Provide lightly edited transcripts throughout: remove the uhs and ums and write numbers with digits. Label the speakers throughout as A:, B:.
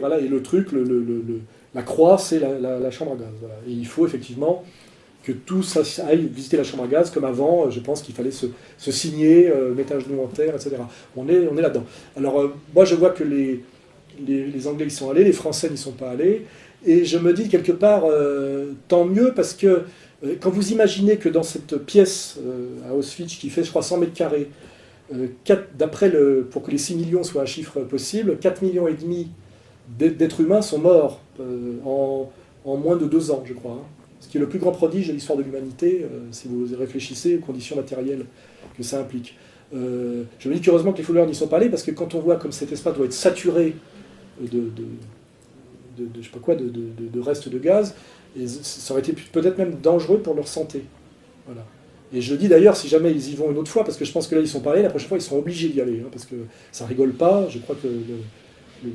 A: Voilà, et le truc, la croix, c'est la chambre à gaz. Voilà. Et il faut effectivement que tout ça aille visiter la chambre à gaz, comme avant, je pense qu'il fallait se signer, mettre un genou en terre, etc. On est là-dedans. Alors, moi, je vois que les Anglais y sont allés, les Français n'y sont pas allés, et je me dis quelque part, tant mieux, parce que quand vous imaginez que dans cette pièce à Auschwitz, qui fait, je crois, 100 mètres carrés, pour que les 6 millions soient un chiffre possible, 4,5 millions d'êtres humains sont morts en moins de 2 ans, je crois. Hein. Ce qui est le plus grand prodige de l'histoire de l'humanité, si vous réfléchissez aux conditions matérielles que ça implique. Je me dis qu'heureusement que les fouleurs n'y sont pas allés, parce que quand on voit comme cet espace doit être saturé je sais pas quoi, de restes de gaz, et ça aurait été peut-être même dangereux pour leur santé. Voilà. Et je dis d'ailleurs, si jamais ils y vont une autre fois, parce que je pense que là ils sont pas allés, la prochaine fois ils seront obligés d'y aller, hein, parce que ça rigole pas. Je crois que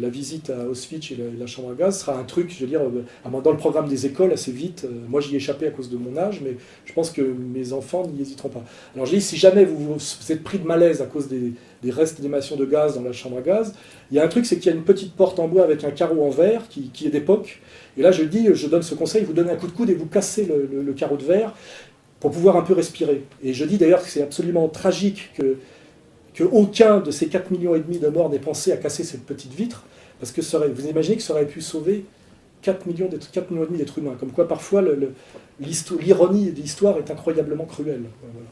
A: la visite à Auschwitz et la chambre à gaz sera un truc, je veux dire, dans le programme des écoles assez vite. Moi j'y ai échappé à cause de mon âge, mais je pense que mes enfants n'y hésiteront pas. Alors je dis, si jamais vous êtes pris de malaise à cause des restes d'émission de gaz dans la chambre à gaz, il y a un truc, c'est qu'il y a une petite porte en bois avec un carreau en verre qui est d'époque. Et là je dis, je donne ce conseil, vous donnez un coup de coude et vous cassez le carreau de verre pour pouvoir un peu respirer. Et je dis d'ailleurs que c'est absolument tragique que aucun de ces 4,5 millions de morts n'ait pensé à casser cette petite vitre, parce que vous imaginez que ça aurait pu sauver 4,5 millions d'êtres humains. Comme quoi, parfois, l'ironie de l'histoire est incroyablement cruelle. Voilà.